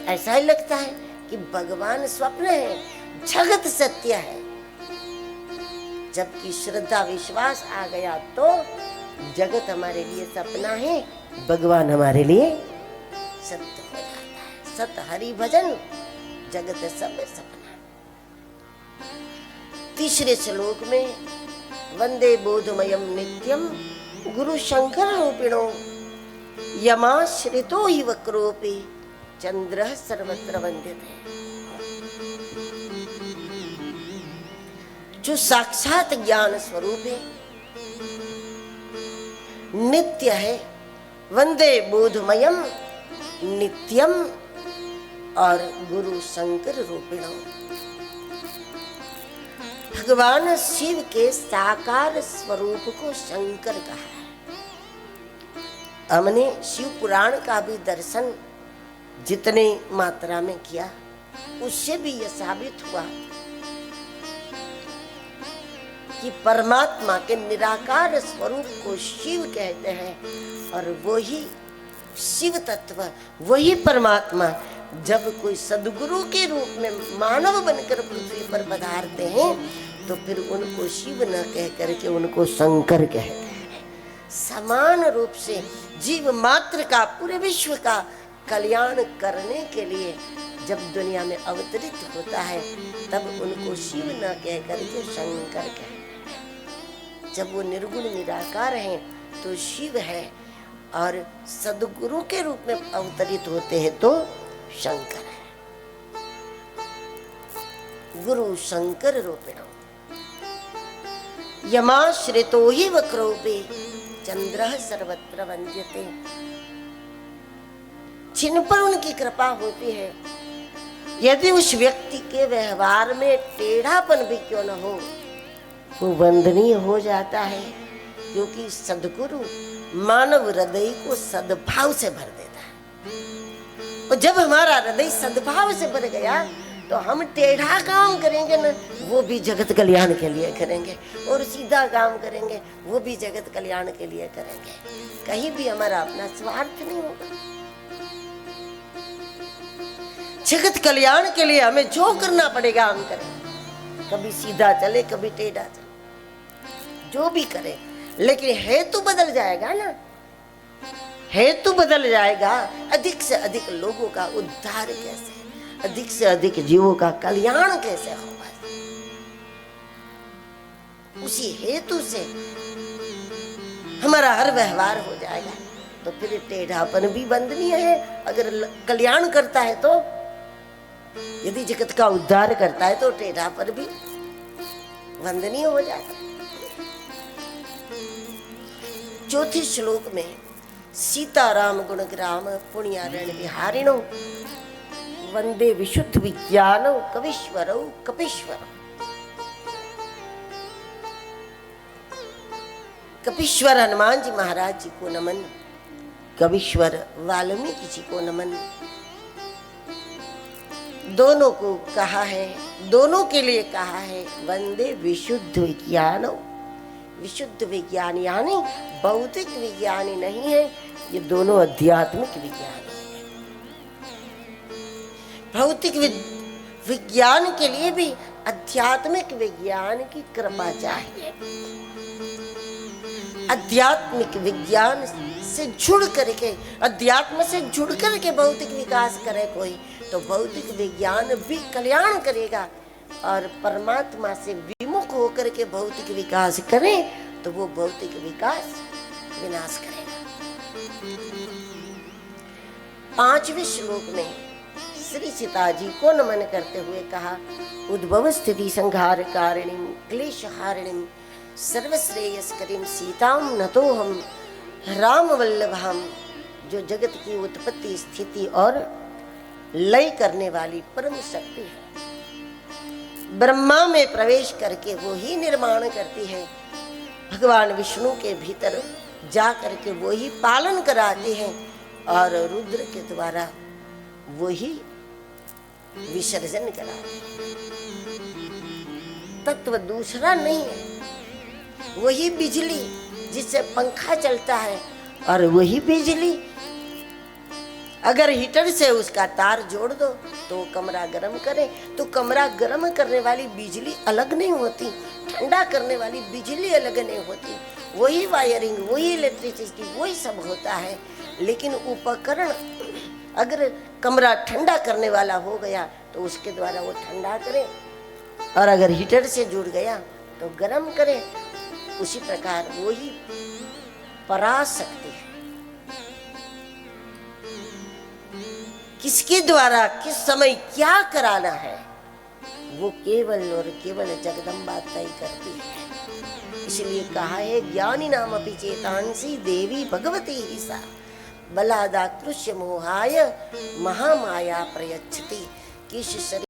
ऐसा ही लगता है कि भगवान स्वप्न है, जगत सत्य है। जबकि श्रद्धा विश्वास आ गया तो जगत हमारे लिए सपना है, भगवान हमारे लिए सत्य हो जाता है। सत हरि भजन जगत सब सपना। तीसरे श्लोक में वंदे बोधमयम नित्यम गुरु शंकर रूपिणो यमाश्रितो हि वक्रोपि चंद्रः सर्वत्र वंद्यते। जो साक्षात ज्ञान स्वरूप है, नित्य है, वंदे बोधमयम नित्यम और गुरु शंकर रूपिणो। भगवान शिव के साकार स्वरूप को शंकर कहा है। हमने शिव पुराण का भी दर्शन जितने मात्रा में किया, उससे भी यह साबित हुआ कि परमात्मा के निराकार स्वरूप को शिव कहते हैं। और वही शिव तत्व, वही परमात्मा जब कोई सदगुरु के रूप में मानव बनकर पृथ्वी पर पधारते हैं तो फिर उनको शिव न कह करके उनको शंकर कहते हैं। समान रूप से जीव मात्र का, पूरे विश्व का कल्याण करने के लिए जब दुनिया में अवतरित होता है तब उनको शिव न कह करके शंकर कहते हैं। जब वो निर्गुण निराकार हैं तो शिव है, और सदगुरु के रूप में अवतरित होते हैं तो शंकर है। गुरु शंकर रूपिणो यमाश्रितो हि वक्रोपि चंद्रः सर्वत्र वंद्यते। जिन पर उनकी कृपा होती है, यदि उस व्यक्ति के व्यवहार में टेढ़ापन भी क्यों न हो, वो वंदनीय हो जाता है। क्योंकि सद्गुरु मानव हृदय को सद्भाव से भर देता है। और जब हमारा हृदय सद्भाव से भर गया तो हम टेढ़ा काम करेंगे ना, वो भी जगत कल्याण के लिए करेंगे, और सीधा काम करेंगे वो भी जगत कल्याण के लिए करेंगे। कहीं भी हमारा अपना स्वार्थ नहीं होगा। जगत कल्याण के लिए हमें जो करना पड़ेगा हम करें। कभी सीधा चले, कभी टेढ़ा चले, जो भी करे, लेकिन हेतु बदल जाएगा ना। हेतु बदल जाएगा। अधिक से अधिक लोगों का उद्धार कैसे, अधिक से अधिक जीवों का कल्याण कैसे होगा, उसी हेतु से हमारा हर व्यवहार हो जाएगा। तो फिर टेढ़ापन भी वंदनीय है। अगर कल्याण करता है तो, यदि जगत का उद्धार करता है तो टेढ़ापन भी वंदनीय हो जाता है। चौथे श्लोक में सीताराम गुणग्राम पुण्यारण विहारिणो वंदे विशुद्ध विज्ञानो कवीश्वरो कपीश्वर। कपीश्वर हनुमान जी महाराज जी को नमन, कवीश्वर वाल्मीकि जी को नमन। दोनों को कहा है, दोनों के लिए कहा है वंदे विशुद्ध विज्ञानो। विशुद्ध विज्ञान यानी भौतिक विज्ञानी नहीं है, ये दोनों आध्यात्मिक विज्ञान है। भौतिक विज्ञान के लिए भी आध्यात्मिक विज्ञान की कृपा चाहिए। आध्यात्मिक विज्ञान से जुड़ करके, अध्यात्म से जुड़ करके भौतिक विकास करे कोई, तो भौतिक विज्ञान भी कल्याण करेगा। और परमात्मा से विमुख होकर के भौतिक विकास करें तो वो भौतिक विकास विनाश करेगा। पांचवें श्लोक में श्री सीता जी को नमन करते हुए कहा, उद्भव स्थिति संहार कारिणीं क्लेश हारिणीं सर्वश्रेयस्करीं सीतां नतोहम राम वल्लभाम। जो जगत की उत्पत्ति स्थिति और लय करने वाली परम शक्ति है, ब्रह्मा में प्रवेश करके वो ही निर्माण करती है। भगवान विष्णु के भीतर जा करके वो ही पालन कराते हैं, और रुद्र के द्वारा वो ही विसर्जन कराते हैं। तत्व दूसरा नहीं है। वही बिजली जिससे पंखा चलता है, और वही बिजली अगर हीटर से उसका तार जोड़ दो तो कमरा गर्म करे, तो कमरा गर्म करने वाली बिजली अलग नहीं होती, ठंडा करने वाली बिजली अलग नहीं होती, वही वायरिंग, वही इलेक्ट्रिसिटी, वही सब होता है। लेकिन उपकरण अगर कमरा ठंडा करने वाला हो गया तो उसके द्वारा वो ठंडा करे, और अगर हीटर से जुड़ गया तो गर्म करे। उसी प्रकार वही पराशक्ति है। किसके द्वारा किस समय क्या कराना है वो केवल और केवल जगदम्बा तय करती है। इसलिए कहा है ज्ञानी नाम अपि चेतांसी देवी भगवती ही सा बलादाकृष्य मोहाय महामाया प्रयच्छति। किस शरीर